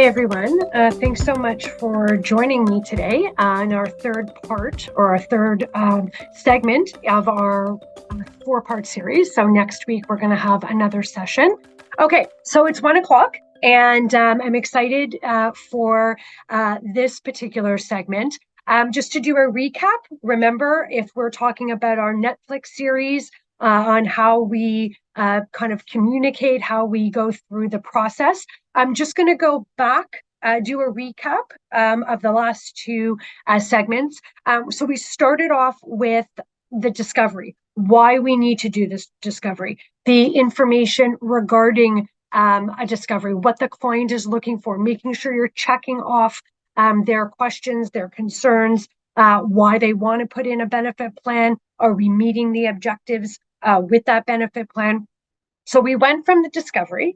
Hi, everyone. Thanks so much for joining me today in our third part or our third segment of our four-part series. So next week, we're going to have another session. Okay, so it's 1 o'clock, and I'm excited for this particular segment. Just to do a recap, remember, if we're talking about our Netflix series on how we kind of communicate, how we go through the process, I'm just going to go back, do a recap of the last two segments. So we started off with the discovery, why we need to do this discovery, the information regarding a discovery, what the client is looking for, making sure you're checking off their questions, their concerns, why they want to put in a benefit plan. Are we meeting the objectives with that benefit plan? So we went from the discovery,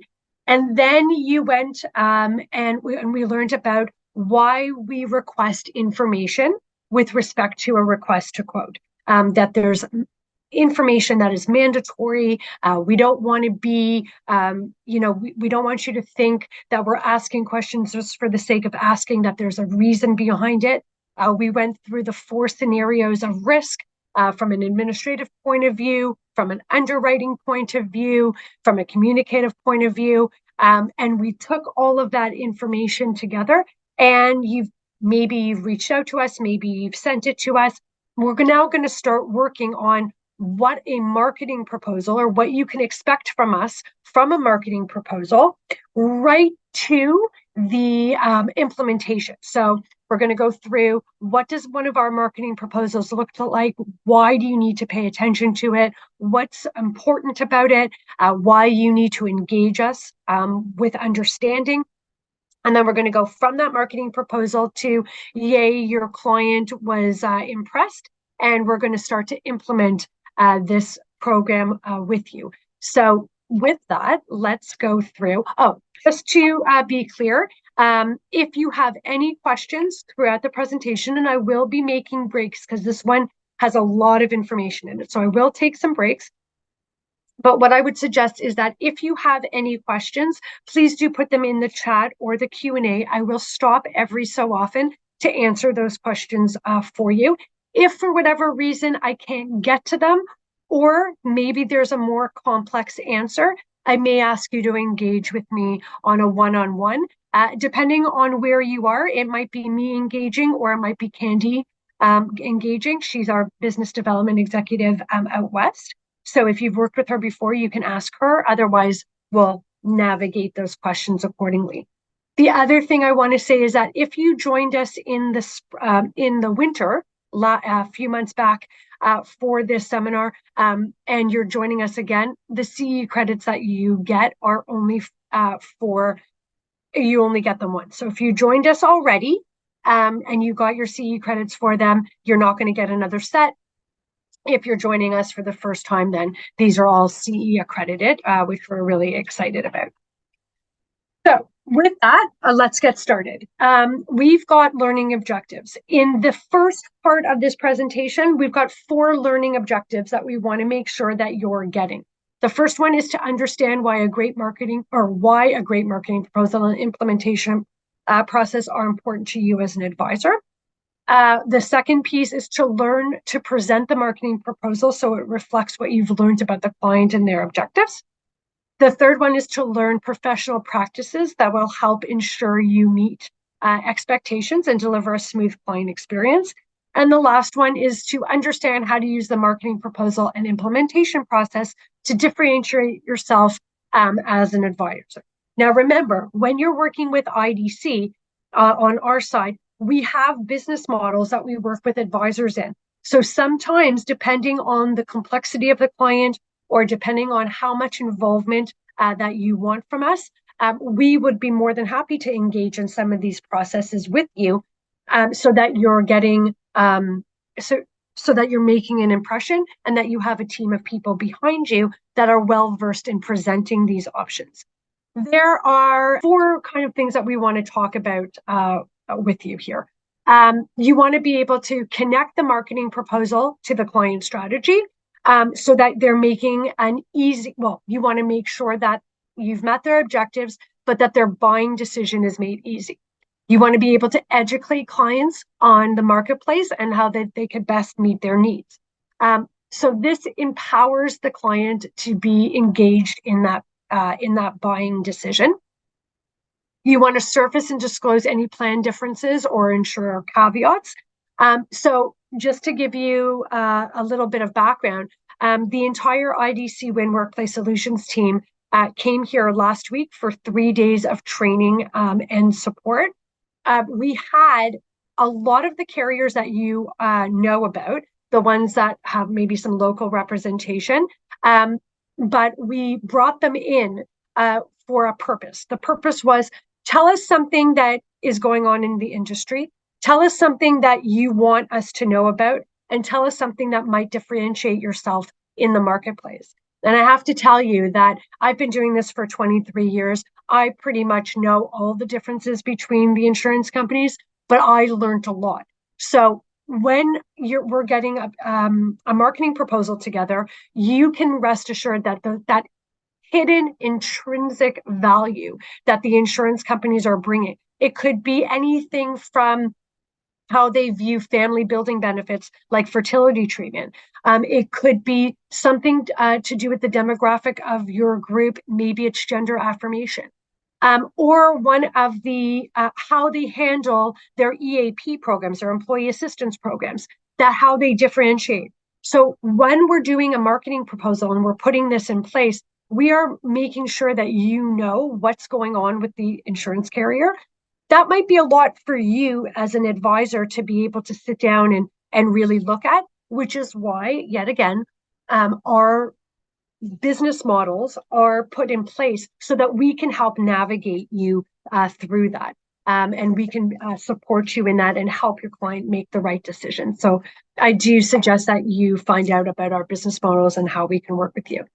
and then you went and we learned about why we request information with respect to a request to quote, that there's information that is mandatory. We don't want to be, we don't want you to think that we're asking questions just for the sake of asking, that there's a reason behind it. We went through the 4 scenarios of risk from an administrative point of view, from an underwriting point of view, from a communicative point of view. And we took all of that information together, and you've reached out to us, maybe you've sent it to us. We're now going to start working on what a marketing proposal, or what you can expect from us from a marketing proposal, right to the implementation. So we're going to go through, what does one of our marketing proposals look like? Why do you need to pay attention to it? What's important about it? Why you need to engage us with understanding. And then we're going to go from that marketing proposal to, yay, your client was impressed, and we're going to start to implement this program with you. So with that, let's go through. Oh, just to be clear, if you have any questions throughout the presentation, and I will be making breaks because this one has a lot of information in it, so I will take some breaks. But what I would suggest is that if you have any questions, please do put them in the chat or the Q&A. I will stop every so often to answer those questions for you. If for whatever reason I can't get to them, or maybe there's a more complex answer, I may ask you to engage with me on a one-on-one. Depending on where you are, it might be me engaging, or it might be Candy engaging. She's our business development executive out west. So if you've worked with her before, you can ask her. Otherwise, we'll navigate those questions accordingly. The other thing I want to say is that if you joined us in the winter, a few months back for this seminar, and you're joining us again, the CE credits that you get are only you only get them once. So if you joined us already and you got your CE credits for them, you're not going to get another set. If you're joining us for the first time, then these are all CE accredited, which we're really excited about. So with that, let's get started. We've got learning objectives. In the first part of this presentation, we've got 4 learning objectives that we want to make sure that you're getting. The first one is to understand why a great marketing proposal and implementation process are important to you as an advisor. The second piece is to learn to present the marketing proposal so it reflects what you've learned about the client and their objectives. The third one is to learn professional practices that will help ensure you meet expectations and deliver a smooth client experience. And the last one is to understand how to use the marketing proposal and implementation process to differentiate yourself as an advisor. Now, remember, when you're working with IDC on our side, we have business models that we work with advisors in. So sometimes, depending on the complexity of the client, or depending on how much involvement that you want from us, we would be more than happy to engage in some of these processes with you, so that you're getting, so that you're making an impression, and that you have a team of people behind you that are well versed in presenting these options. There are 4 kind of things that we want to talk about with you here. You want to be able to connect the marketing proposal to the client strategy, so that they're making an easy, you want to make sure that you've met their objectives, but that their buying decision is made easy. You want to be able to educate clients on the marketplace and how they could best meet their needs. So this empowers the client to be engaged in that buying decision. You want to surface and disclose any plan differences or insurer caveats. So just to give you a little bit of background, the entire IDC Win Workplace Solutions team came here last week for 3 days of training and support. We had a lot of the carriers that you know about, the ones that have maybe some local representation, but we brought them in for a purpose. The purpose was, tell us something that is going on in the industry, tell us something that you want us to know about, and tell us something that might differentiate yourself in the marketplace. And I have to tell you that I've been doing this for 23 years. I pretty much know all the differences between the insurance companies, but I learned a lot. So when we're getting a marketing proposal together, you can rest assured that that hidden intrinsic value that the insurance companies are bringing. It could be anything from how they view family building benefits like fertility treatment. It could be something to do with the demographic of your group. Maybe it's gender affirmation. Or one of the how they handle their EAP programs, their employee assistance programs, that how they differentiate. So when we're doing a marketing proposal and we're putting this in place, we are making sure that you know what's going on with the insurance carrier. That might be a lot for you as an advisor to be able to sit down and really look at, which is why, yet again, our business models are put in place so that we can help navigate you through that. And we can support you in that and help your client make the right decision. So I do suggest that you find out about our business models and how we can work with you.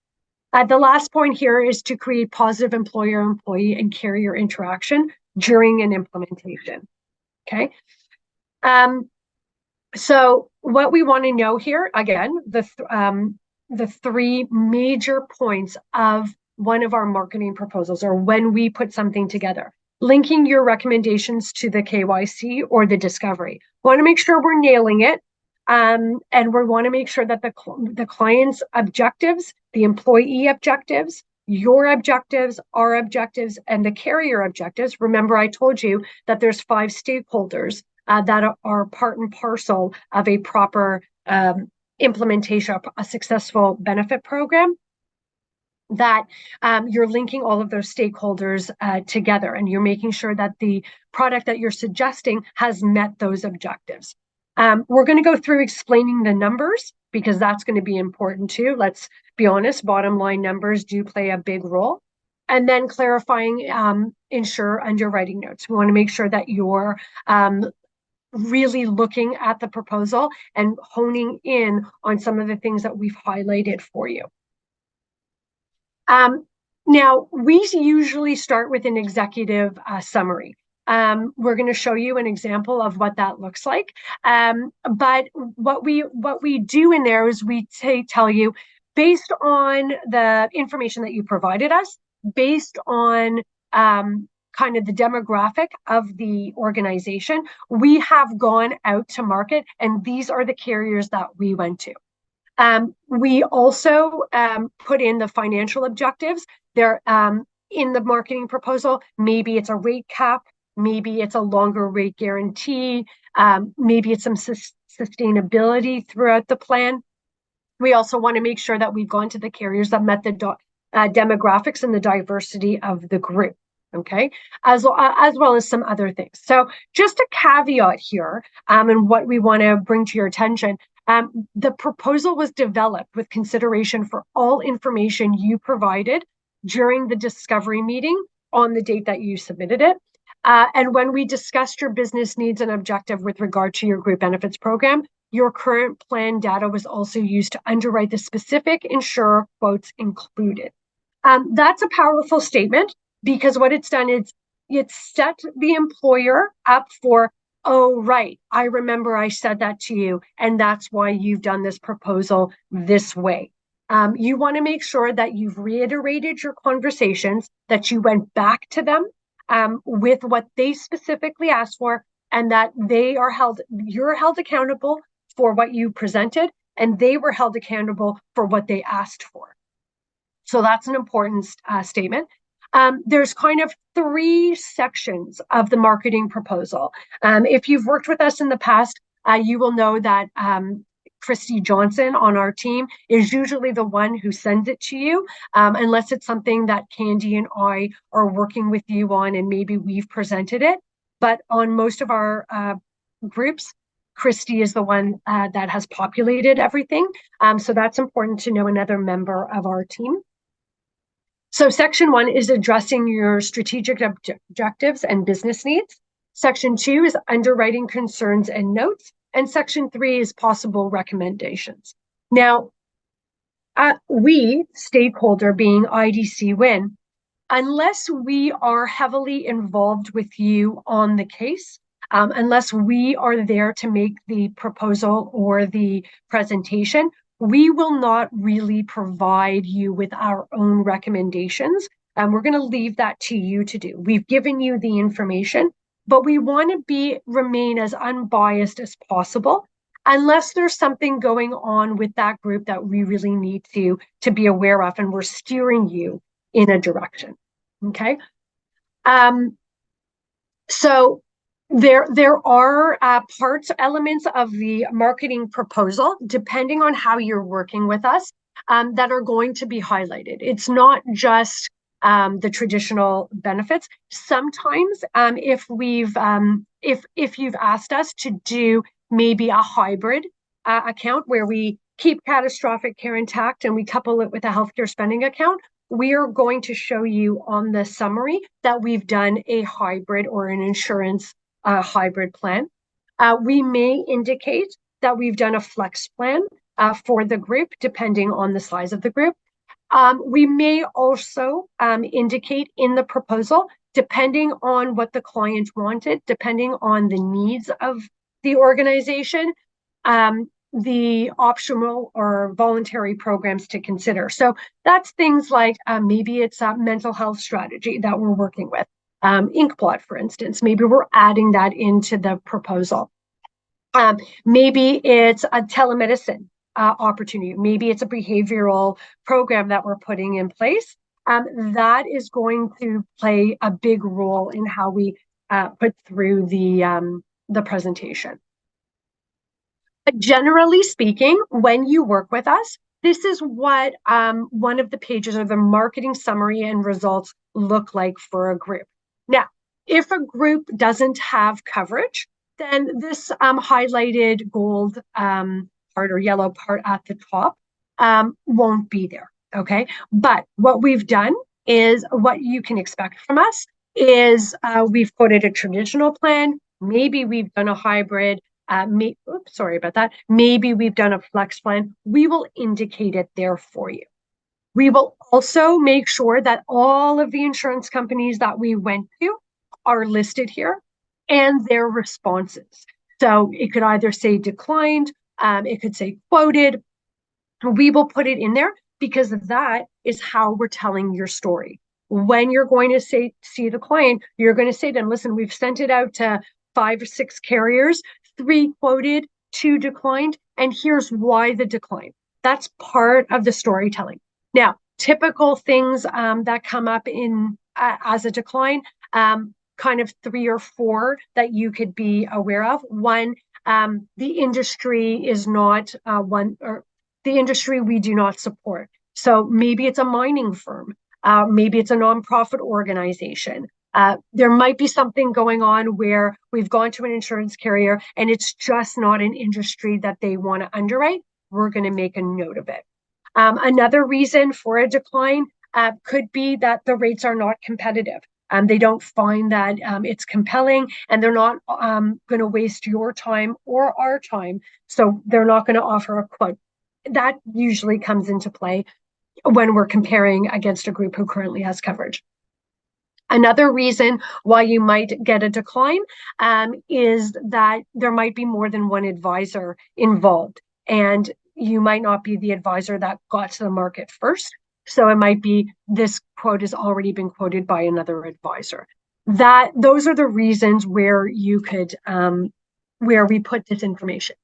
The last point here is to create positive employer, employee, and carrier interaction during an implementation. Okay. So what we want to know here, again, the three major points of one of our marketing proposals, or when we put something together, linking your recommendations to the KYC or the discovery. We want to make sure we're nailing it. And we want to make sure that the client's objectives, the employee objectives, your objectives, our objectives, and the carrier objectives. Remember, I told you that there's 5 stakeholders that are part and parcel of a proper implementation, a successful benefit program, that you're linking all of those stakeholders together, and you're making sure that the product that you're suggesting has met those objectives. We're going to go through explaining the numbers because that's going to be important too. Let's be honest, bottom line numbers do play a big role. And then clarifying insurer underwriting notes. We want to make sure that you're really looking at the proposal and honing in on some of the things that we've highlighted for you. Now, we usually start with an executive summary. We're going to show you an example of what that looks like. But what we do in there is we tell you, based on the information that you provided us, based on kind of the demographic of the organization, we have gone out to market, and these are the carriers that we went to. We also put in the financial objectives. They're in the marketing proposal. Maybe it's a rate cap. Maybe it's a longer rate guarantee. Maybe it's some sustainability throughout the plan. We also want to make sure that we've gone to the carriers that met the demographics and the diversity of the group. Okay, as well as some other things. So just a caveat here, and what we want to bring to your attention. The proposal was developed with consideration for all information you provided during the discovery meeting on the date that you submitted it. And when we discussed your business needs and objective with regard to your group benefits program, your current plan data was also used to underwrite the specific insurer quotes included. That's a powerful statement because what it's done is it's set the employer up for, oh, right, I remember I said that to you, and that's why you've done this proposal this way. You want to make sure that you've reiterated your conversations, that you went back to them with what they specifically asked for, and that you're held accountable for what you presented, and they were held accountable for what they asked for. So that's an important statement. There's kind of three sections of the marketing proposal. If you've worked with us in the past, you will know that Christy Johnson on our team is usually the one who sends it to you, unless it's something that Candy and I are working with you on and maybe we've presented it. But on most of our groups, Christy is the one that has populated everything. So that's important to know, another member of our team. So section 1 is addressing your strategic objectives and business needs. Section 2 is underwriting concerns and notes. And section 3 is possible recommendations. Now, we, stakeholder being IDC Win, unless we are heavily involved with you on the case, unless we are there to make the proposal or the presentation, we will not really provide you with our own recommendations. And we're going to leave that to you to do. We've given you the information, but we want to remain as unbiased as possible, unless there's something going on with that group that we really need to be aware of, and we're steering you in a direction. Okay. So there are elements of the marketing proposal, depending on how you're working with us, that are going to be highlighted. It's not just the traditional benefits. Sometimes, if you've asked us to do maybe a hybrid account where we keep catastrophic care intact and we couple it with a healthcare spending account, we are going to show you on the summary that we've done a hybrid or an insurance hybrid plan. We may indicate that we've done a flex plan for the group, depending on the size of the group. We may also indicate in the proposal, depending on what the client wanted, depending on the needs of the organization, the optional or voluntary programs to consider. So that's things like maybe it's a mental health strategy that we're working with. Inkblot, for instance, maybe we're adding that into the proposal. Maybe it's a telemedicine opportunity. Maybe it's a behavioral program that we're putting in place. That is going to play a big role in how we put through the presentation. But generally speaking, when you work with us, this is what one of the pages of the marketing summary and results look like for a group. Now, if a group doesn't have coverage, then this highlighted gold part or yellow part at the top won't be there, okay? But what we've done is, what you can expect from us is we've quoted a traditional plan. Maybe we've done a hybrid. Sorry about that. Maybe we've done a flex plan. We will indicate it there for you. We will also make sure that all of the insurance companies that we went to are listed here and their responses. So it could either say declined, it could say quoted. We will put it in there because that is how we're telling your story. When you're going to see the client, you're going to say to them, listen, we've sent it out to 5 or 6 carriers, 3 quoted, 2 declined, and here's why the decline. That's part of the storytelling. Now, typical things that come up in as a decline, kind of 3 or 4 that you could be aware of. One, the industry is not the industry we do not support. So maybe it's a mining firm, maybe it's a nonprofit organization. There might be something going on where we've gone to an insurance carrier and it's just not an industry that they want to underwrite. We're going to make a note of it. Another reason for a decline could be that the rates are not competitive. They don't find that it's compelling, and they're not going to waste your time or our time. So they're not going to offer a quote. That usually comes into play when we're comparing against a group who currently has coverage. Another reason why you might get a decline is that there might be more than one advisor involved. And you might not be the advisor that got to the market first. So it might be this quote has already been quoted by another advisor. Those are the reasons where you could, where we put this information.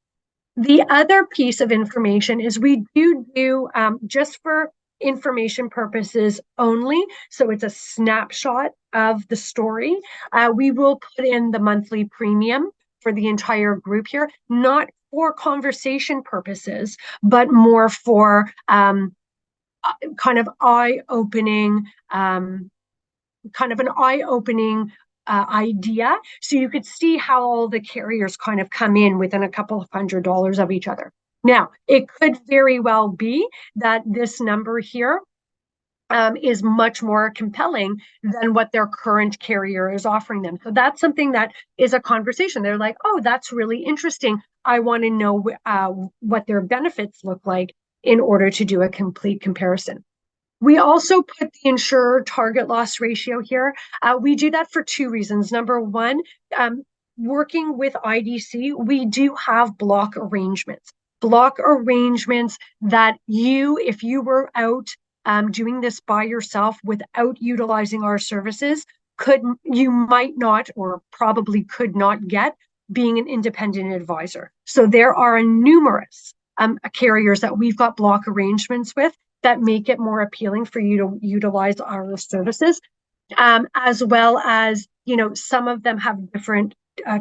The other piece of information is we do just for information purposes only. So it's a snapshot of the story. We will put in the monthly premium for the entire group here, not for conversation purposes, but more for kind of eye-opening, idea. So you could see how all the carriers kind of come in within a couple of $100 of each other. Now, it could very well be that this number here is much more compelling than what their current carrier is offering them. So that's something that is a conversation. They're like, oh, that's really interesting. I want to know what their benefits look like in order to do a complete comparison. We also put the insurer target loss ratio here. We do that for two reasons. Number one, working with IDC, we do have block arrangements. Block arrangements that if you were out doing this by yourself without utilizing our services, you might not or probably could not get being an independent advisor. So there are numerous carriers that we've got block arrangements with that make it more appealing for you to utilize our services, as well as, some of them have different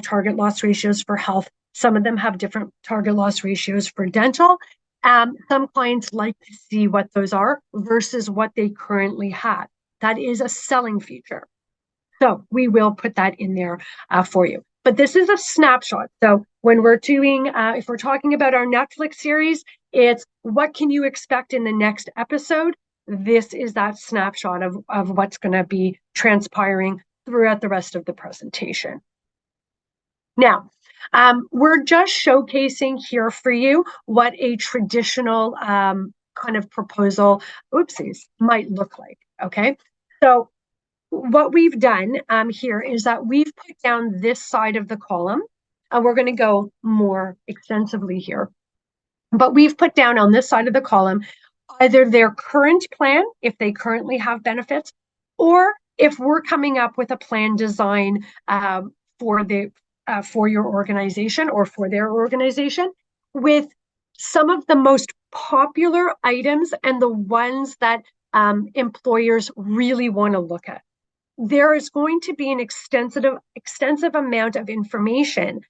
target loss ratios for health. Some of them have different target loss ratios for dental. Some clients like to see what those are versus what they currently have. That is a selling feature. So we will put that in there for you. But this is a snapshot. So when we're doing, if we're talking about our Netflix series, it's what can you expect in the next episode? This is that snapshot of what's going to be transpiring throughout the rest of the presentation. Now, we're just showcasing here for you what a traditional kind of proposal, might look like, okay? So what we've done here is that we've put down this side of the column, and we're going to go more extensively here. But we've put down on this side of the column either their current plan, if they currently have benefits, or if we're coming up with a plan design for your organization or for their organization with some of the most popular items and the ones that employers really want to look at. There is going to be an extensive amount of information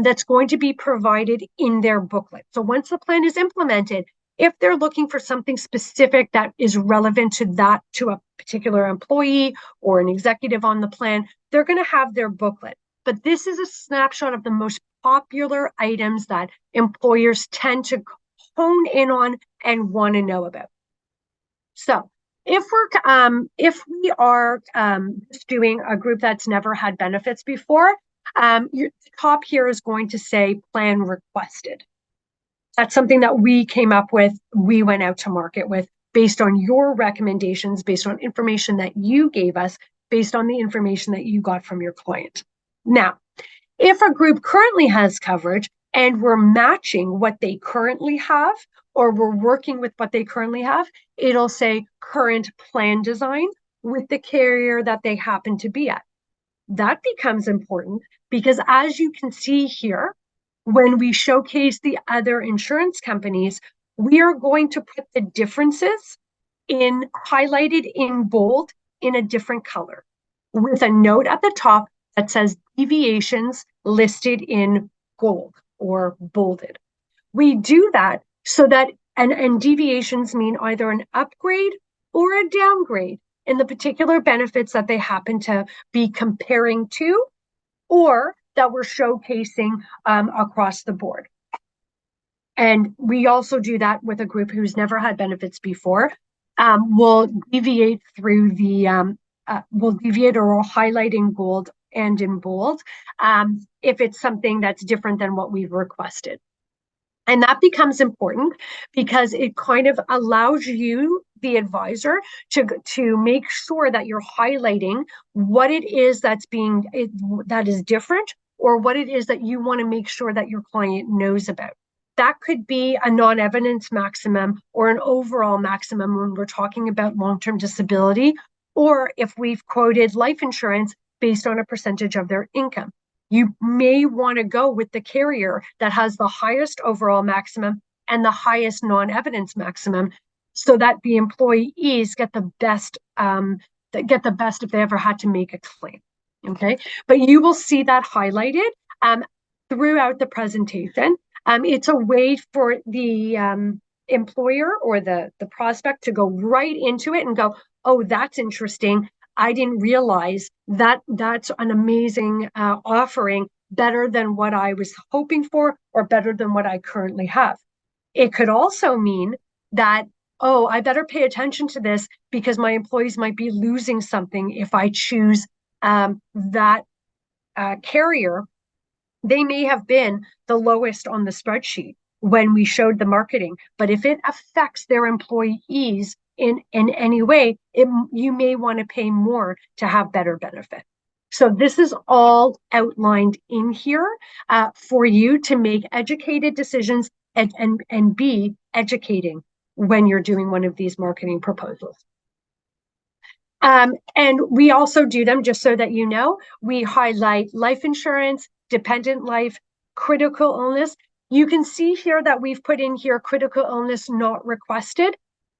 that's going to be provided in their booklet. So once the plan is implemented, if they're looking for something specific that is relevant to a particular employee or an executive on the plan, they're going to have their booklet. But this is a snapshot of the most popular items that employers tend to hone in on and want to know about. So if we are just doing a group that's never had benefits before, the top here is going to say plan requested. That's something that we came up with, we went out to market with based on your recommendations, based on information that you gave us, based on the information that you got from your client. Now, if a group currently has coverage and we're matching what they currently have, or we're working with what they currently have, it'll say current plan design with the carrier that they happen to be at. That becomes important because, as you can see here, when we showcase the other insurance companies, we are going to put the differences highlighted in bold in a different color with a note at the top that says deviations listed in gold or bolded. We do that so that, and deviations mean either an upgrade or a downgrade in the particular benefits that they happen to be comparing to, or that we're showcasing across the board. And we also do that with a group who's never had benefits before. We'll deviate through we'll deviate or we'll highlight in gold and in bold if it's something that's different than what we've requested. And that becomes important because it kind of allows you, the advisor, to make sure that you're highlighting what it is that is different, or what it is that you want to make sure that your client knows about. that could be a non-evidence maximum or an overall maximum when we're talking about long-term disability, or if we've quoted life insurance based on a percentage of their income. You may want to go with the carrier that has the highest overall maximum and the highest non-evidence maximum, so that the employees get the best if they ever had to make a claim. Okay, but you will see that highlighted throughout the presentation. It's a way for the employer or the prospect to go right into it and go, oh, that's interesting. I didn't realize that that's an amazing offering, better than what I was hoping for or better than what I currently have. It could also mean that, oh, I better pay attention to this because my employees might be losing something if I choose that carrier. They may have been the lowest on the spreadsheet when we showed the marketing, but if it affects their employees in any way, you may want to pay more to have better benefit. So this is all outlined in here for you to make educated decisions and be educating when you're doing one of these marketing proposals. And we also do them, just so that you know, we highlight life insurance, dependent life, critical illness. You can see here that we've put in here critical illness not requested.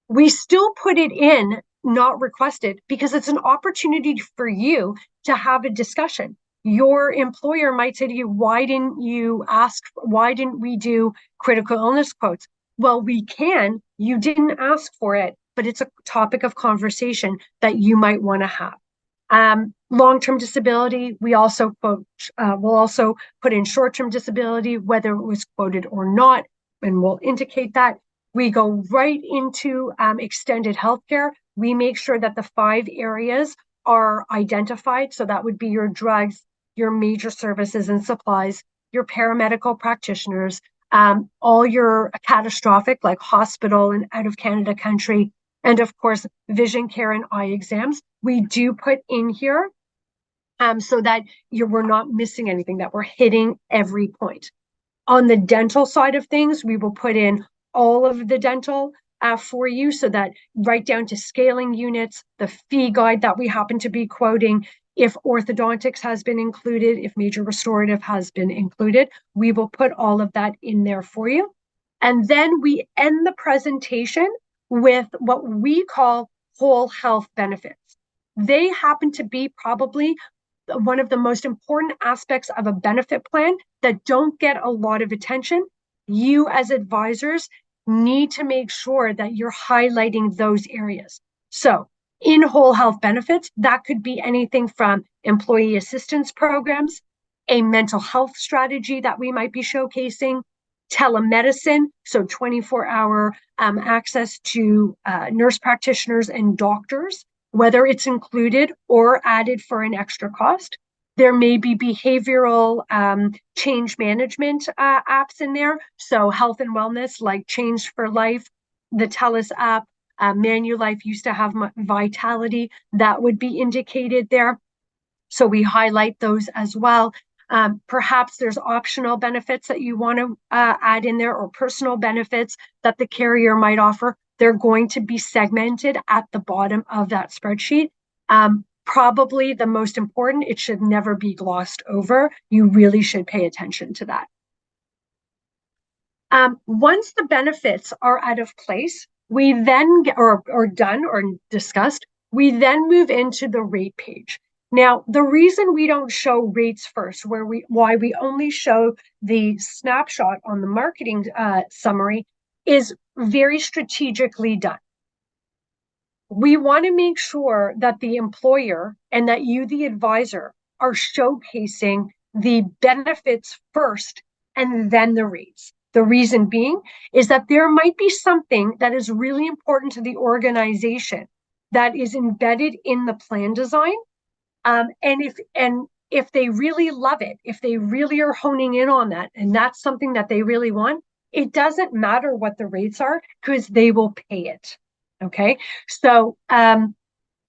We still put it in not requested because it's an opportunity for you to have a discussion. Your employer might say to you, why didn't we do critical illness quotes? Well, we can. You didn't ask for it, but it's a topic of conversation that you might want to have. Long-term disability, we also quote, we'll also put in short-term disability, whether it was quoted or not, and we'll indicate that. We go right into extended healthcare. We make sure that the 5 areas are identified. So that would be your drugs, your major services and supplies, your paramedical practitioners, all your catastrophic, like hospital and out of Canada country, and of course, vision care and eye exams. We do put in here so that we're not missing anything, that we're hitting every point. On the dental side of things, we will put in all of the dental for you, so that right down to scaling units, the fee guide that we happen to be quoting, if orthodontics has been included, if major restorative has been included, we will put all of that in there for you. And then we end the presentation with what we call whole health benefits. They happen to be probably one of the most important aspects of a benefit plan that don't get a lot of attention. You as advisors need to make sure that you're highlighting those areas. So in whole health benefits, that could be anything from employee assistance programs, a mental health strategy that we might be showcasing, telemedicine, so 24-hour access to nurse practitioners and doctors, whether it's included or added for an extra cost. There may be behavioral change management apps in there. So health and wellness, like Change for Life, the TELUS app, Manulife used to have Vitality, that would be indicated there. So we highlight those as well. Perhaps there's optional benefits that you want to add in there, or personal benefits that the carrier might offer. They're going to be segmented at the bottom of that spreadsheet. Probably the most important, it should never be glossed over. You really should pay attention to that. Once the benefits are out of place, we then or done or discussed, we then move into the rate page. Now, the reason we don't show rates first, why we only show the snapshot on the marketing summary, is very strategically done. We want to make sure that the employer and that you, the advisor, are showcasing the benefits first and then the rates. The reason being is that there might be something that is really important to the organization that is embedded in the plan design. And if they really love it, if they really are honing in on that, and that's something that they really want, it doesn't matter what the rates are, because they will pay it. Okay, so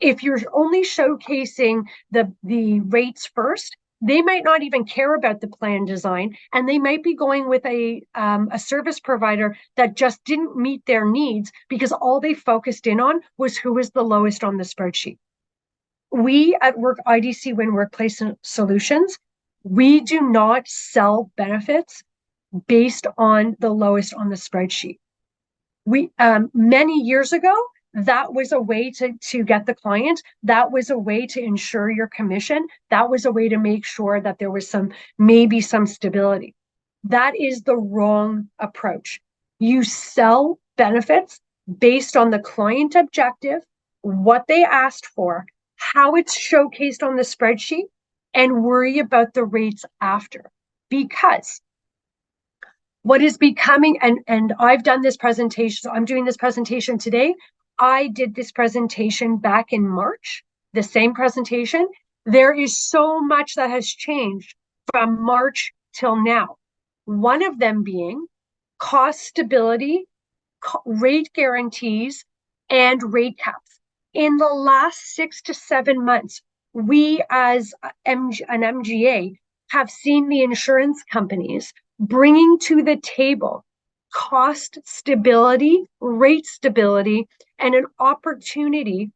if you're only showcasing the rates first, They might not even care about the plan design, and they might be going with a service provider that just didn't meet their needs because all they focused in on was who was the lowest on the spreadsheet. We at IDC Win Workplace Solutions, we do not sell benefits based on the lowest on the spreadsheet. We many years ago, that was a way to get the client. That was a way to ensure your commission. That was a way to make sure that there was maybe some stability. That is the wrong approach. You sell benefits based on the client objective, what they asked for, how it's showcased on the spreadsheet, and worry about the rates after. Because what is becoming, and I've done this presentation, so I'm doing this presentation today. I did this presentation back in March, the same presentation. There is so much that has changed from March till now. One of them being cost stability, rate guarantees, and rate caps. In the last 6 to 7 months, we as an MGA have seen the insurance companies bringing to the table cost stability, rate stability, and an opportunity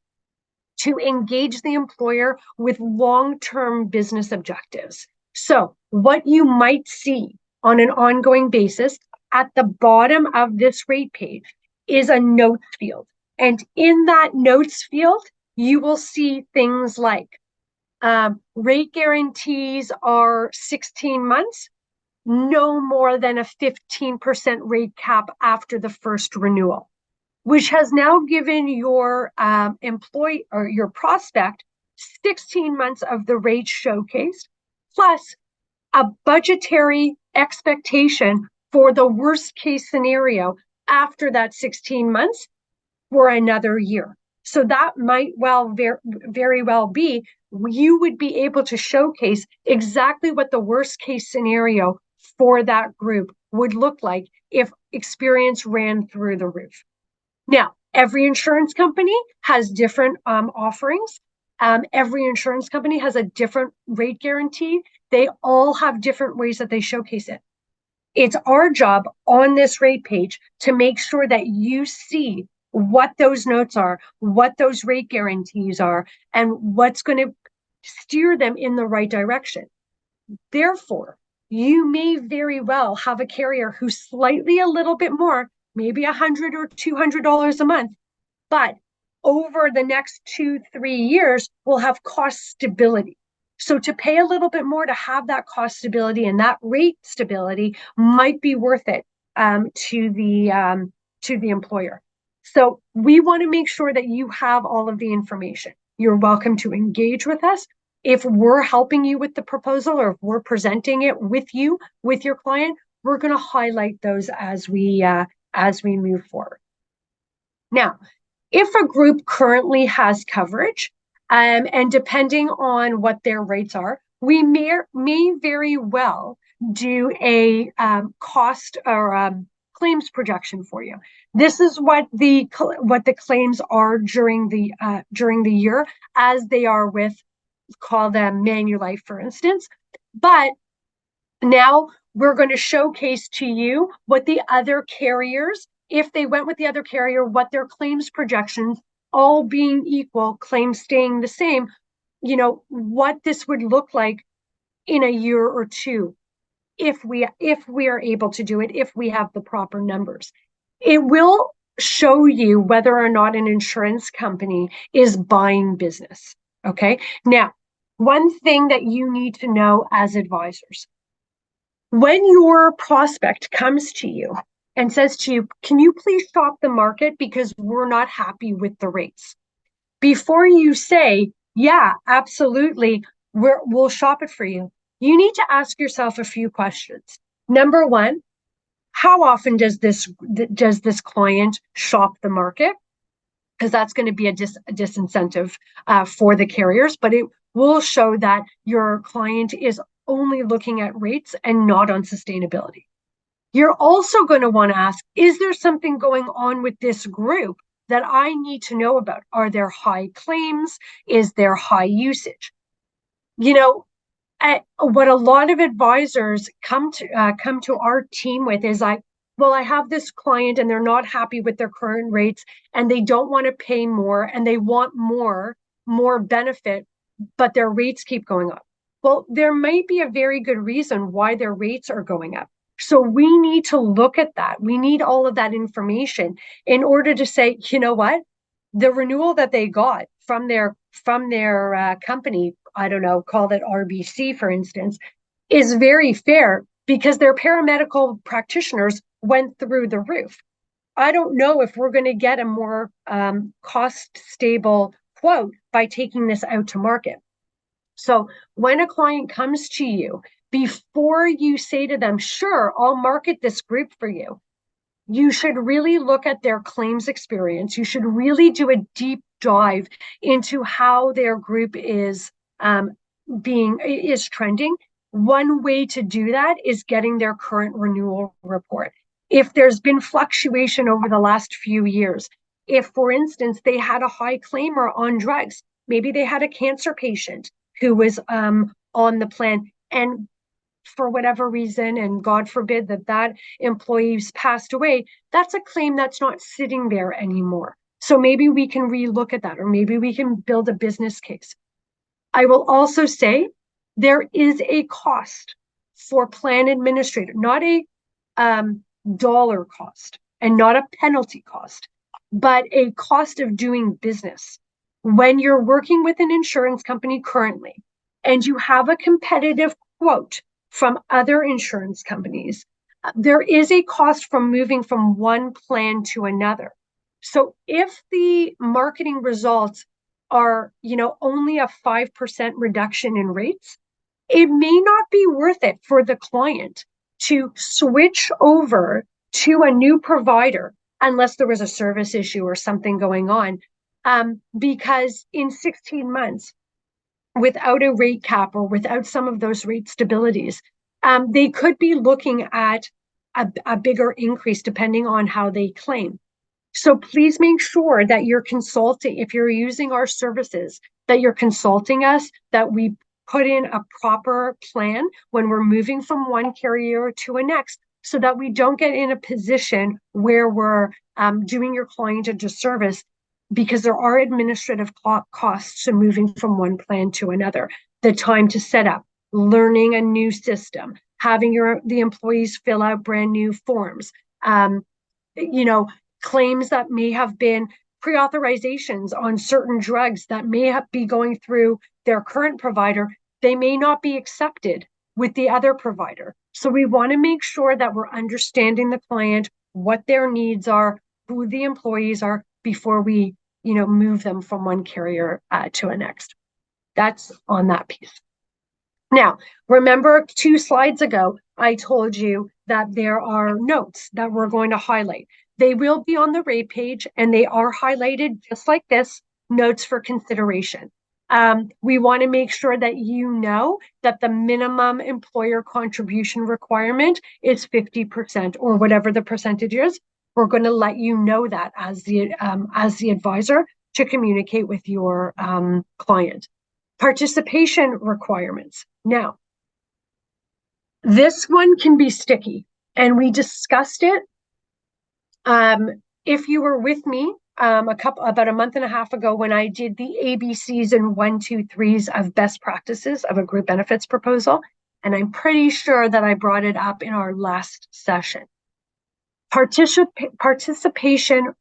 to engage the employer with long-term business objectives. So what you might see on an ongoing basis at the bottom of this rate page is a notes field. And in that notes field, you will see things like rate guarantees are 16 months, no more than a 15% rate cap after the first renewal, which has now given your employee or your prospect 16 months of the rate showcased, plus a budgetary expectation for the worst case scenario after that 16 months for another year. So that might very well be, you would be able to showcase exactly what the worst case scenario for that group would look like if experience ran through the roof. Now, every insurance company has different offerings. Every insurance company has a different rate guarantee. They all have different ways that they showcase it. It's our job on this rate page to make sure that you see what those notes are, what those rate guarantees are, and what's going to steer them in the right direction. Therefore, you may very well have a carrier who's slightly a little bit more, maybe $100 or $200 a month, but over the next 2-3 years will have cost stability. So to pay a little bit more to have that cost stability and that rate stability might be worth it to the employer. So we want to make sure that you have all of the information. You're welcome to engage with us. If we're helping you with the proposal or if we're presenting it with you, with your client, we're going to highlight those as we move forward. Now, if a group currently has coverage, and depending on what their rates are, we may very well do a cost or claims projection for you. This is what the claims are during the year, as they are with, call them Manulife, for instance. But now we're going to showcase to you what the other carriers, if they went with the other carrier, what their claims projections, all being equal, claims staying the same, what this would look like in a year or two, if we are able to do it, if we have the proper numbers. It will show you whether or not an insurance company is buying business. Okay. Now, one thing that you need to know as advisors, when your prospect comes to you and says to you, can you please shop the market because we're not happy with the rates? Before you say, yeah, absolutely, we'll shop it for you, you need to ask yourself a few questions. Number one, how often does this client shop the market? Because that's going to be a disincentive for the carriers, but it will show that your client is only looking at rates and not on sustainability. You're also going to want to ask, is there something going on with this group that I need to know about? Are there high claims? Is there high usage? what a lot of advisors come to our team with is like, well, I have this client and they're not happy with their current rates and they don't want to pay more and they want more benefit, but their rates keep going up. Well, there might be a very good reason why their rates are going up. So we need to look at that. We need all of that information in order to say, you know what, the renewal that they got from their company, I don't know, call it RBC, for instance, is very fair because their paramedical practitioners went through the roof. I don't know if we're going to get a more cost stable quote by taking this out to market. So when a client comes to you, before you say to them, sure, I'll market this group for you, you should really look at their claims experience. You should really do a deep dive into how their group is trending. One way to do that is getting their current renewal report. If there's been fluctuation over the last few years, if, for instance, they had a high claimer on drugs, maybe they had a cancer patient who was on the plan, and for whatever reason, and God forbid that employee's passed away, that's a claim that's not sitting there anymore. So maybe we can relook at that, or maybe we can build a business case. I will also say there is a cost for plan administrator, not a dollar cost and not a penalty cost, but a cost of doing business. When you're working with an insurance company currently and you have a competitive quote from other insurance companies, there is a cost from moving from one plan to another. So if the marketing results are, only a 5% reduction in rates, it may not be worth it for the client to switch over to a new provider unless there was a service issue or something going on. Because in 16 months, without a rate cap or without some of those rate stabilities, they could be looking at a bigger increase depending on how they claim. So please make sure that you're consulting, if you're using our services, that you're consulting us, that we put in a proper plan when we're moving from one carrier to a next, so that we don't get in a position where we're doing your client a disservice, because there are administrative costs to moving from one plan to another. The time to set up, learning a new system, having the employees fill out brand new forms, claims that may have been pre-authorizations on certain drugs that may be going through their current provider, they may not be accepted with the other provider. So we want to make sure that we're understanding the client, what their needs are, who the employees are, before we, move them from one carrier to a next. That's on that piece. Now, remember 2 slides ago, I told you that there are notes that we're going to highlight. They will be on the rate page and they are highlighted just like this, notes for consideration. We want to make sure that you know that the minimum employer contribution requirement is 50% or whatever the percentage is. We're going to let you know that as the advisor to communicate with your client. Participation requirements. Now, this one can be sticky, and we discussed it. If you were with me about a month and a half ago when I did the ABCs and 1, 2, 3s of best practices of a group benefits proposal, and I'm pretty sure that I brought it up in our last session. Participation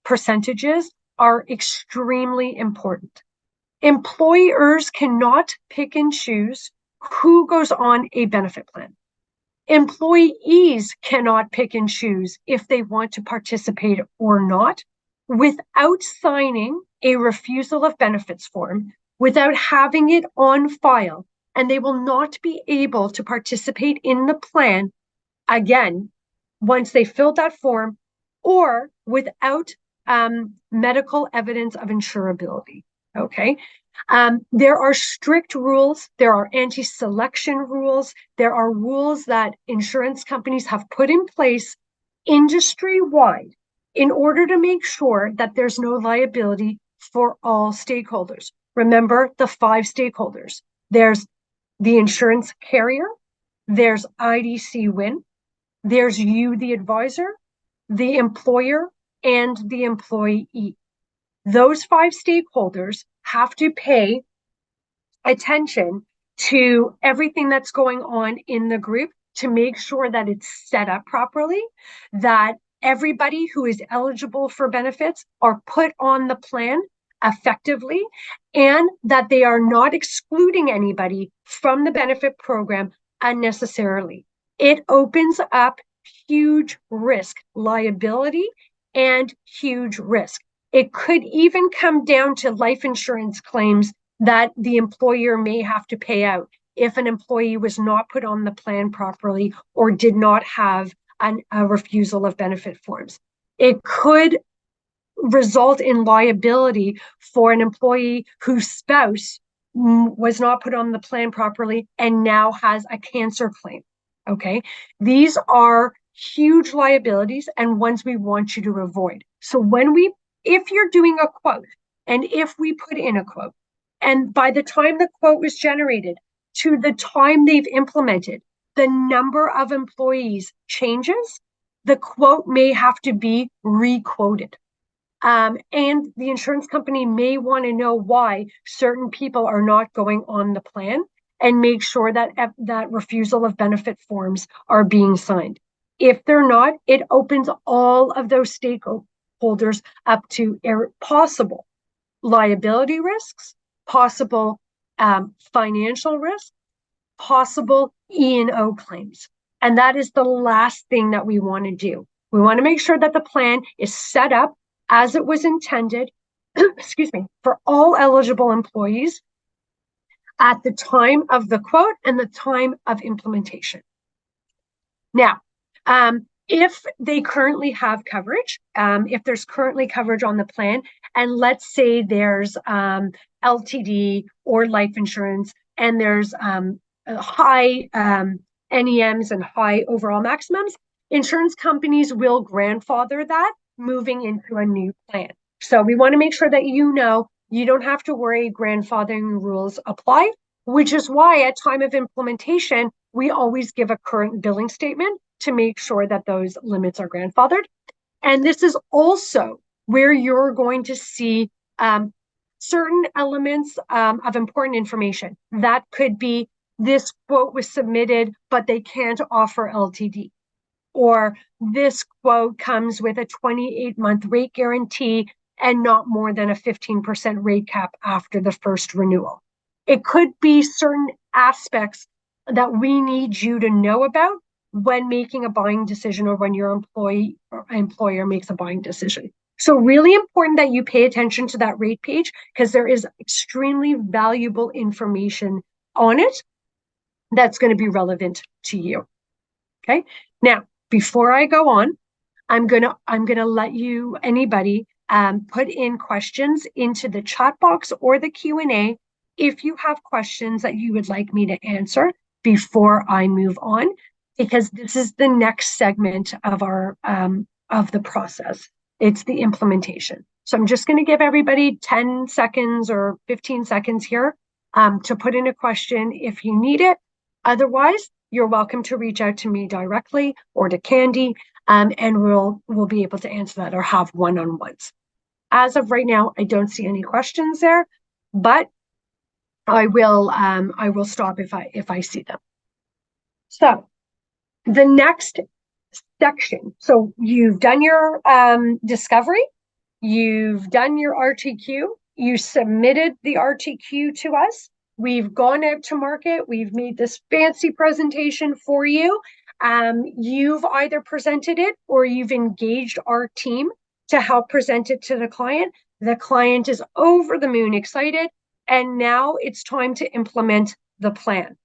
percentages are extremely important. Employers cannot pick and choose who goes on a benefit plan. Employees cannot pick and choose if they want to participate or not without signing a refusal of benefits form, without having it on file, and they will not be able to participate in the plan again once they filled that form, or without medical evidence of insurability. Okay. There are strict rules. There are anti-selection rules. There are rules that insurance companies have put in place industry-wide in order to make sure that there's no liability for all stakeholders. Remember the 5 stakeholders. There's the insurance carrier, there's IDC Win, there's you, the advisor, the employer, and the employee. Those 5 stakeholders have to pay attention to everything that's going on in the group to make sure that it's set up properly, that everybody who is eligible for benefits are put on the plan effectively, and that they are not excluding anybody from the benefit program unnecessarily. It opens up huge risk, liability, and huge risk. It could even come down to life insurance claims that the employer may have to pay out if an employee was not put on the plan properly or did not have a refusal of benefit forms. It could result in liability for an employee whose spouse was not put on the plan properly and now has a cancer claim. Okay, these are huge liabilities and ones we want you to avoid. So if you're doing a quote, and if we put in a quote, and by the time the quote was generated to the time they've implemented, the number of employees changes, the quote may have to be re-quoted. And the insurance company may want to know why certain people are not going on the plan and make sure that that refusal of benefit forms are being signed. If they're not, it opens all of those stakeholders up to possible liability risks, possible financial risk, possible E&O claims. And that is the last thing that we want to do. We want to make sure that the plan is set up as it was intended, excuse me, for all eligible employees at the time of the quote and the time of implementation. Now, if they currently have coverage, if there's currently coverage on the plan, and let's say there's LTD or life insurance, and there's high NEMs and high overall maximums, insurance companies will grandfather that moving into a new plan. So we want to make sure that you know you don't have to worry, grandfathering rules apply, which is why at time of implementation, we always give a current billing statement to make sure that those limits are grandfathered. And this is also where you're going to see certain elements of important information. That could be this quote was submitted, but they can't offer LTD. Or this quote comes with a 28-month rate guarantee and not more than a 15% rate cap after the first renewal. It could be certain aspects that we need you to know about when making a buying decision, or when your employee or employer makes a buying decision. So really important that you pay attention to that rate page, because there is extremely valuable information on it that's going to be relevant to you. Okay. Now, before I go on, I'm gonna let you, anybody, put in questions into the chat box or the Q&A if you have questions that you would like me to answer before I move on, because this is the next segment of our of the process. It's the implementation. So I'm just going to give everybody 10 seconds or 15 seconds here to put in a question if you need it. Otherwise, you're welcome to reach out to me directly or to Candy, and we'll be able to answer that or have one-on-ones. As of right now, I don't see any questions there, but I will stop if I see them. So the next section. So you've done your discovery, you've done your RTQ, you submitted the RTQ to us. We've gone out to market. We've made this fancy presentation for you. You've either presented it or you've engaged our team to help present it to the client. The client is over the moon excited, and now it's time to implement the plan.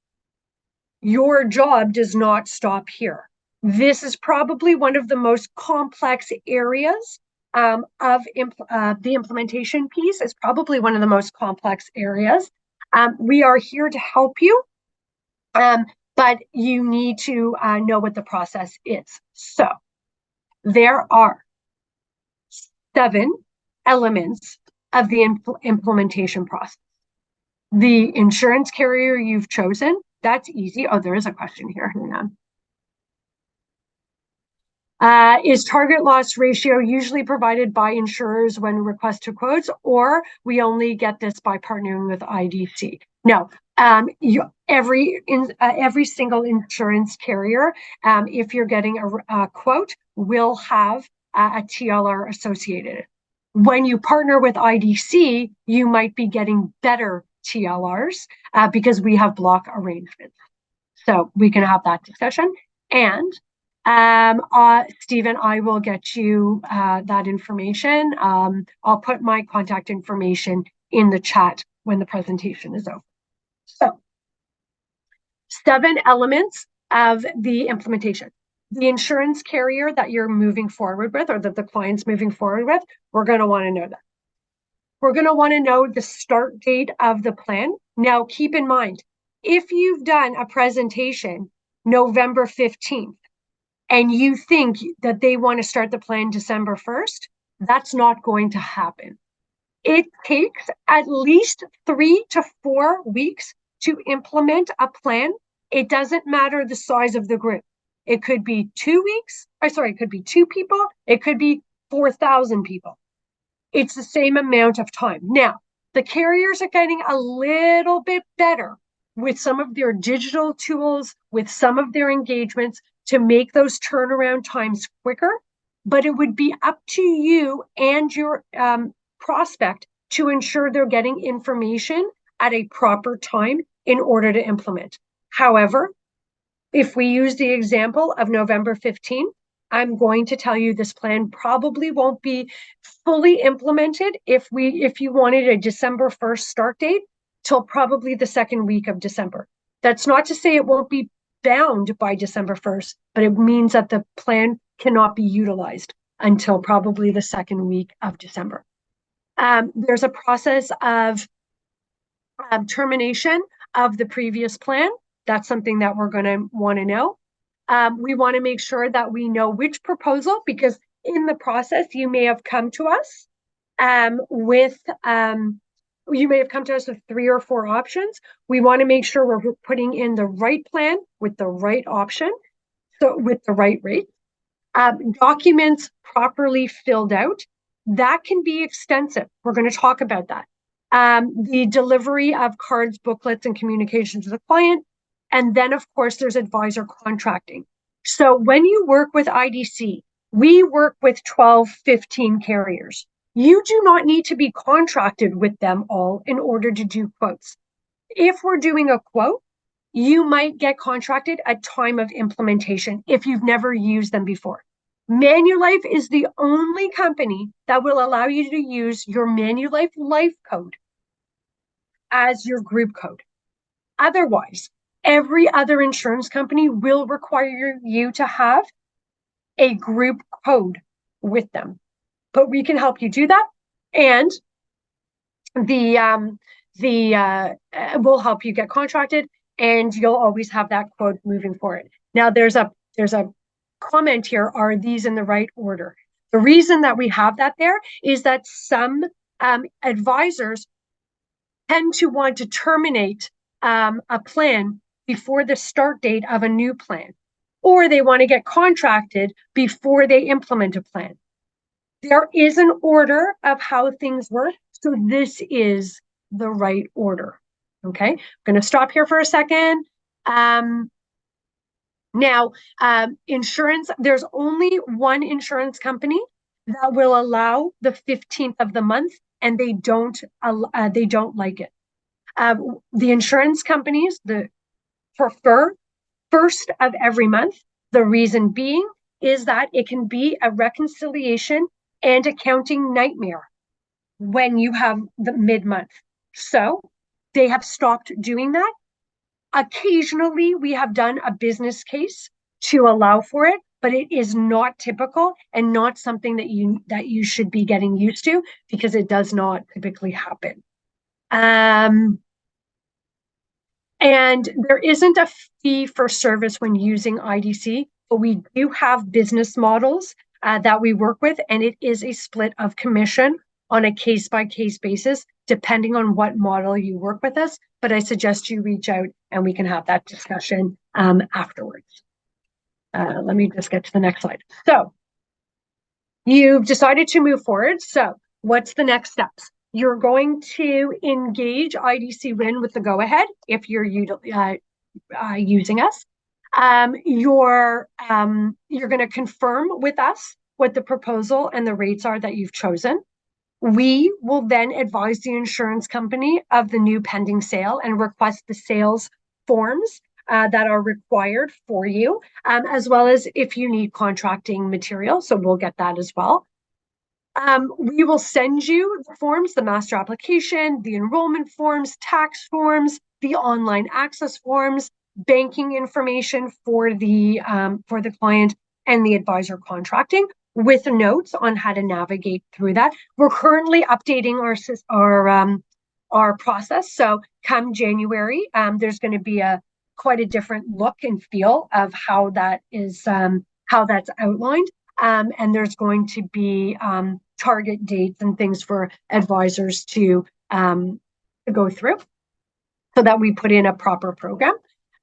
Your job does not stop here. This is probably one of the most complex areas of the implementation piece. Is probably one of the most complex areas. We are here to help you, but you need to know what the process is. So there are 7 elements of the implementation process. The insurance carrier you've chosen, that's easy. Oh, there is a question here. Hang on. Is target loss ratio usually provided by insurers when requested quotes, or we only get this by partnering with IDC? No, every single insurance carrier, if you're getting a quote, will have a TLR associated. When you partner with IDC, you might be getting better TLRs because we have block arrangements. So we can have that discussion. And Stephen, I will get you that information. I'll put my contact information in the chat when the presentation is over. So 7 elements of the implementation. The insurance carrier that you're moving forward with, or that the client's moving forward with, we're going to want to know that. We're going to want to know the start date of the plan. Now, keep in mind, if you've done a presentation November 15th, and you think that they want to start the plan December 1st, that's not going to happen. It takes at least 3 to 4 weeks to implement a plan. It doesn't matter the size of the group. It could be 2 weeks. It could be 2 people. It could be 4,000 people. It's the same amount of time. Now, the carriers are getting a little bit better with some of their digital tools, with some of their engagements, to make those turnaround times quicker, but it would be up to you and your prospect to ensure they're getting information at a proper time in order to implement. However, if we use the example of November 15th, I'm going to tell you this plan probably won't be fully implemented if you wanted a December 1st start date till probably the second week of December. That's not to say it won't be bound by December 1st, but it means that the plan cannot be utilized until probably the second week of December. There's a process of termination of the previous plan. That's something that we're going to want to know. We want to make sure that we know which proposal, because in the process, you may have come to us with 3 or 4 options. We want to make sure we're putting in the right plan with the right option, so with the right rate. Documents properly filled out. That can be extensive. We're going to talk about that. The delivery of cards, booklets, and communication to the client. And then, of course, there's advisor contracting. So when you work with IDC, we work with 12, 15 carriers. You do not need to be contracted with them all in order to do quotes. If we're doing a quote, you might get contracted at time of implementation if you've never used them before. Manulife is the only company that will allow you to use your Manulife life code as your group code. Otherwise, every other insurance company will require you to have a group code with them. But we can help you do that, and we'll help you get contracted, and you'll always have that quote moving forward. Now, there's a comment here: are these in the right order? The reason that we have that there is that some advisors tend to want to terminate a plan before the start date of a new plan, or they want to get contracted before they implement a plan. There is an order of how things work, so this is the right order. Okay, I'm going to stop here for a second. Now, insurance, there's only one insurance company that will allow the 15th of the month, and they don't like it. The insurance companies prefer first of every month. The reason being is that it can be a reconciliation and accounting nightmare when you have the mid-month. So they have stopped doing that. Occasionally, we have done a business case to allow for it, but it is not typical and not something that you should be getting used to, because it does not typically happen. And there isn't a fee for service when using IDC, but we do have business models that we work with, and it is a split of commission on a case-by-case basis, depending on what model you work with us. But I suggest you reach out and we can have that discussion afterwards. Let me just get to the next slide. So you've decided to move forward. So what's the next steps? You're going to engage IDC Win with the go-ahead if you're using us. You're going to confirm with us what the proposal and the rates are that you've chosen. We will then advise the insurance company of the new pending sale and request the sales forms that are required for you, as well as if you need contracting material. So we'll get that as well. We will send you the forms, the master application, the enrollment forms, tax forms, the online access forms, banking information for the client, and the advisor contracting, with notes on how to navigate through that. We're currently updating our process. So come January, there's going to be quite a different look and feel of how that is, how that's outlined. And there's going to be target dates and things for advisors to go through so that we put in a proper program.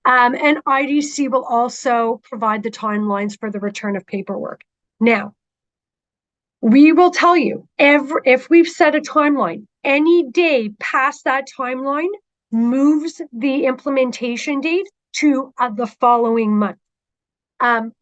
And IDC will also provide the timelines for the return of paperwork. Now, we will tell you, if we've set a timeline, any day past that timeline moves the implementation date to the following month.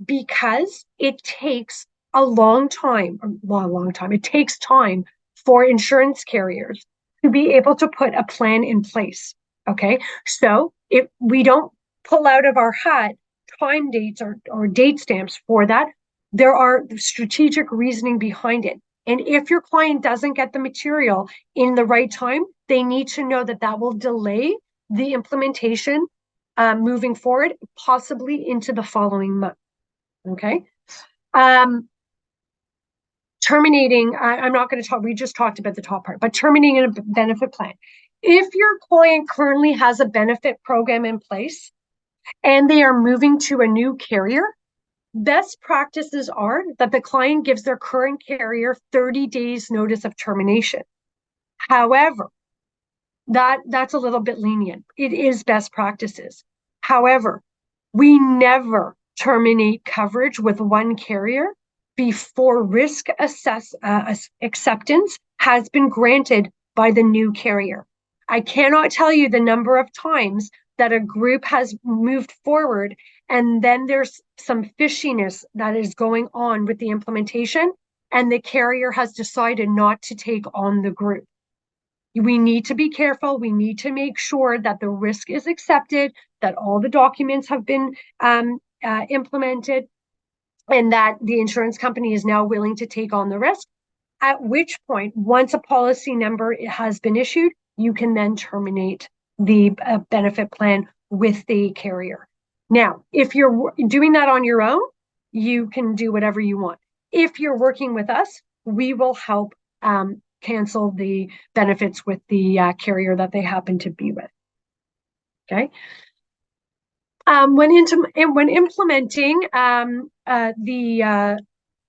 Because it takes a long time. It takes time for insurance carriers to be able to put a plan in place. Okay, so if we don't pull out of our hat time dates or date stamps for that, there are strategic reasoning behind it. And if your client doesn't get the material in the right time, they need to know that that will delay the implementation moving forward, possibly into the following month. Okay. Terminating, I'm not going to talk, we just talked about the top part, but terminating a benefit plan. If your client currently has a benefit program in place and they are moving to a new carrier, best practices are that the client gives their current carrier 30 days notice of termination. However, that's a little bit lenient. It is best practices. However, we never terminate coverage with one carrier before risk acceptance has been granted by the new carrier. I cannot tell you the number of times that a group has moved forward and then there's some fishiness that is going on with the implementation and the carrier has decided not to take on the group. We need to be careful. We need to make sure that the risk is accepted, that all the documents have been implemented, and that the insurance company is now willing to take on the risk. At which point, once a policy number has been issued, you can then terminate the benefit plan with the carrier. Now, if you're doing that on your own, you can do whatever you want. If you're working with us, we will help cancel the benefits with the carrier that they happen to be with. Okay. When implementing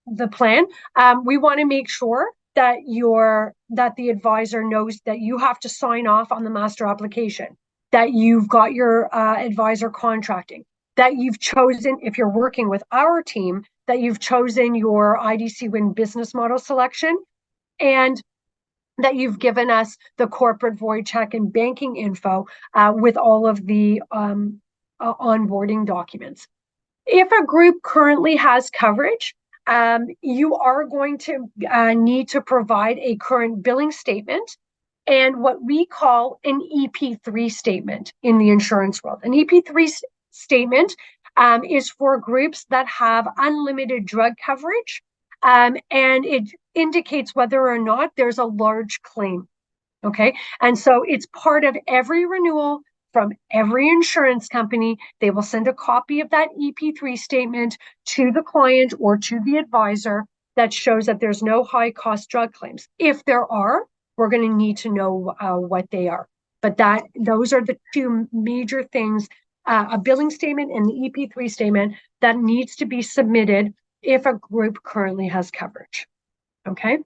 the plan, we want to make sure that the advisor knows that you have to sign off on the master application, that you've got your advisor contracting, that you've chosen, if you're working with our team, that you've chosen your IDC Win business model selection, and that you've given us the corporate void check and banking info with all of the onboarding documents. If a group currently has coverage, you are going to need to provide a current billing statement and what we call an EP3 statement in the insurance world. An EP3 statement is for groups that have unlimited drug coverage, and it indicates whether or not there's a large claim. Okay, and so it's part of every renewal from every insurance company. They will send a copy of that EP3 statement to the client or to the advisor that shows that there's no high cost drug claims. If there are, we're going to need to know what they are. But those are the two major things, a billing statement and the EP3 statement that needs to be submitted if a group currently has coverage. Okay.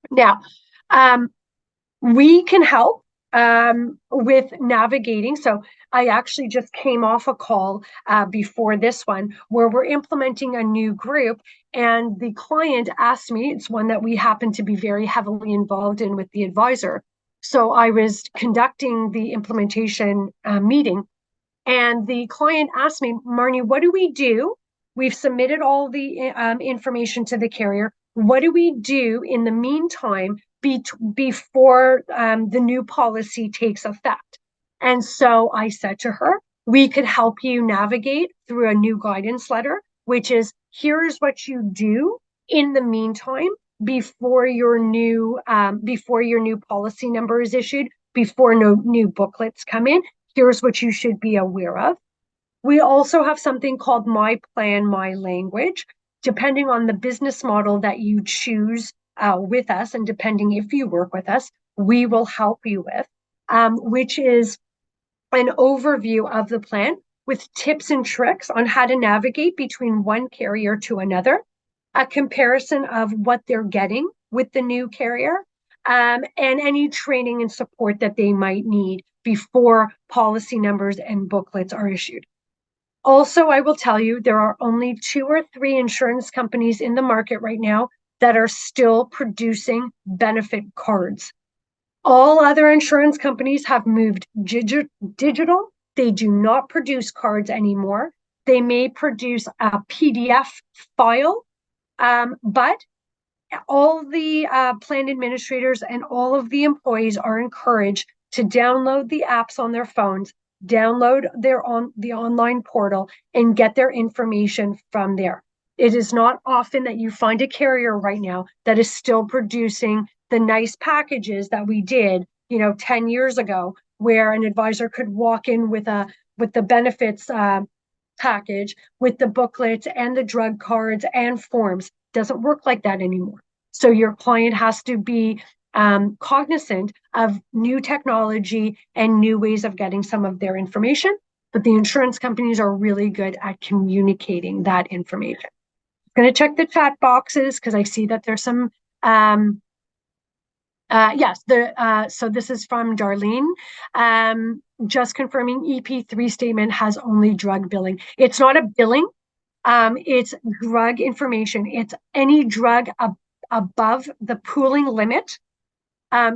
Now, We can help with navigating. So I actually just came off a call before this one where we're implementing a new group, and the client asked me, it's one that we happen to be very heavily involved in with the advisor. So I was conducting the implementation meeting, and the client asked me, Marni, what do we do? We've submitted all the information to the carrier. What do we do in the meantime before the new policy takes effect? And so I said to her, we could help you navigate through a new guidance letter, which is here's what you do in the meantime before your new policy number is issued, before no new booklets come in. Here's what you should be aware of. We also have something called My Plan, My Language. Depending on the business model that you choose with us, and depending if you work with us, we will help you with, which is an overview of the plan with tips and tricks on how to navigate between one carrier to another, a comparison of what they're getting with the new carrier, and any training and support that they might need before policy numbers and booklets are issued. Also, I will tell you, there are only 2 or 3 insurance companies in the market right now that are still producing benefit cards. All other insurance companies have moved digital. They do not produce cards anymore. They may produce a PDF file, but all the plan administrators and all of the employees are encouraged to download the apps on their phones, download the online portal, and get their information from there. It is not often that you find a carrier right now that is still producing the nice packages that we did, 10 years ago, where an advisor could walk in with the benefits package with the booklets and the drug cards and forms. Doesn't work like that anymore. So your client has to be cognizant of new technology and new ways of getting some of their information, but the insurance companies are really good at communicating that information. I'm going to check the chat boxes because I see that there's some yes, so this is from Darlene. Just confirming EP3 statement has only drug billing. It's not a billing, it's drug information. It's any drug above the pooling limit.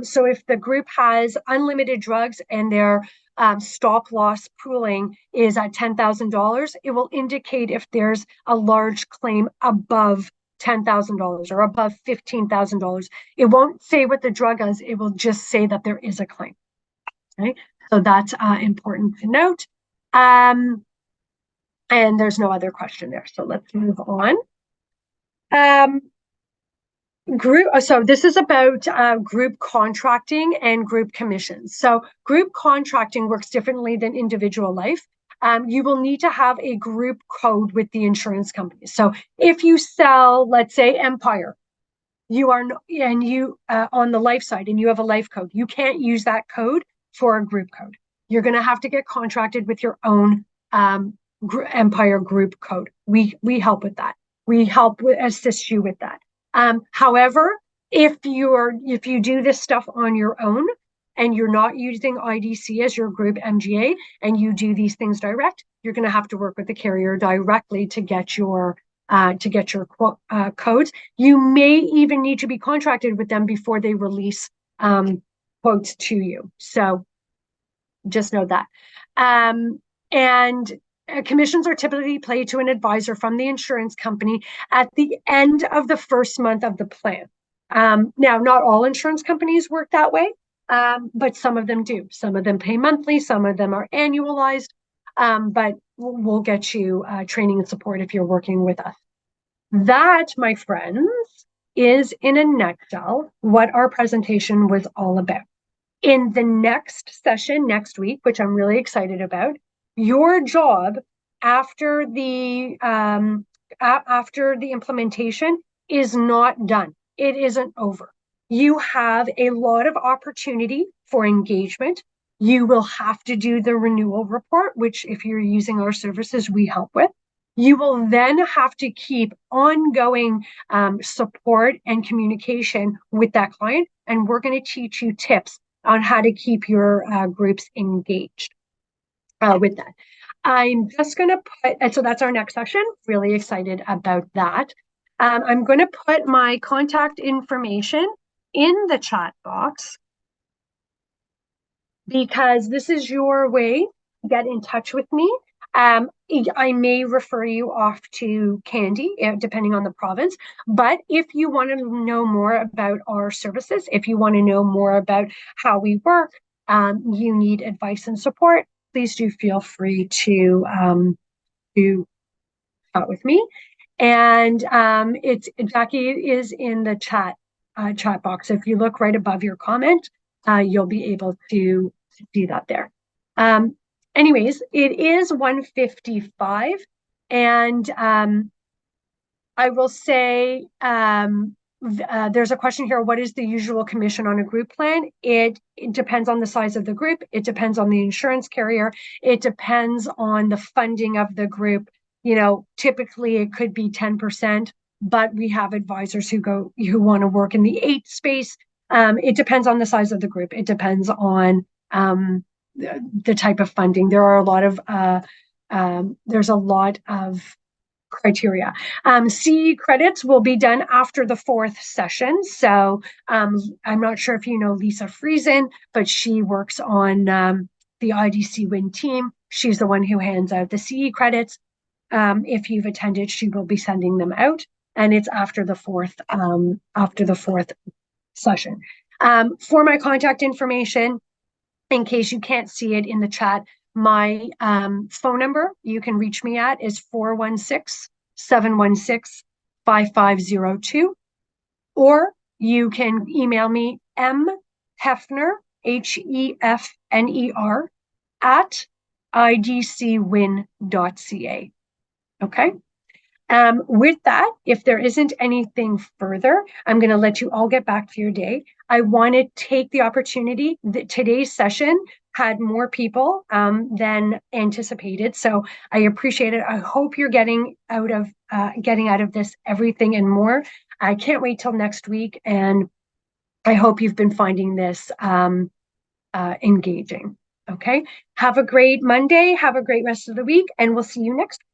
So if the group has unlimited drugs and their stop loss pooling is at $10,000, it will indicate if there's a large claim above $10,000 or above $15,000. It won't say what the drug is. It will just say that there is a claim. Okay, so that's important to note. And there's no other question there. So let's move on. So this is about group contracting and group commissions. So group contracting works differently than individual life. You will need to have a group code with the insurance company. So if you sell, let's say, Empire, you are on the life side and you have a life code, you can't use that code for a group code. You're going to have to get contracted with your own Empire group code. We help with that. We help assist you with that. However, if you do this stuff on your own and you're not using IDC as your group MGA and you do these things direct, you're going to have to work with the carrier directly to get your codes. You may even need to be contracted with them before they release quotes to you. So just know that. And commissions are typically paid to an advisor from the insurance company at the end of the first month of the plan. Now, not all insurance companies work that way, but some of them do. Some of them pay monthly, some of them are annualized, but we'll get you training and support if you're working with us. That, my friends, is in a nutshell what our presentation was all about. In the next session next week, which I'm really excited about, your job after the implementation is not done. It isn't over. You have a lot of opportunity for engagement. You will have to do the renewal report, which if you're using our services, we help with. You will then have to keep ongoing support and communication with that client. And we're going to teach you tips on how to keep your groups engaged with that. I'm just going to put, and so that's our next session. Really excited about that. I'm going to put my contact information in the chat box because this is your way to get in touch with me. I may refer you off to Candy, depending on the province. But if you want to know more about our services, if you want to know more about how we work, you need advice and support, please do feel free to chat with me. And it's Jackie is in the chat box. If you look right above your comment, you'll be able to see that there. Anyways, it is 1:55, and I will say there's a question here. What is the usual commission on a group plan? It depends on the size of the group. It depends on the insurance carrier. It depends on the funding of the group. Typically it could be 10%, but we have advisors who want to work in the 8 space. It depends on the size of the group. It depends on the type of funding. There's a lot of criteria. CE credits will be done after the 4th session. So I'm not sure if you know Lisa Friesen, but she works on the IDC Win team. She's the one who hands out the CE credits. If you've attended, she will be sending them out, and it's after the 4th session. For my contact information, in case you can't see it in the chat, my phone number you can reach me at is 416-716-5502, or you can email me Hefner, HEFNER, at idcwin.ca. Okay. With that, if there isn't anything further, I'm going to let you all get back to your day. I want to take the opportunity that today's session had more people than anticipated. So I appreciate it. I hope you're getting out of this everything and more. I can't wait till next week. And I hope you've been finding this engaging. Okay. Have a great Monday. Have a great rest of the week. And we'll see you next week.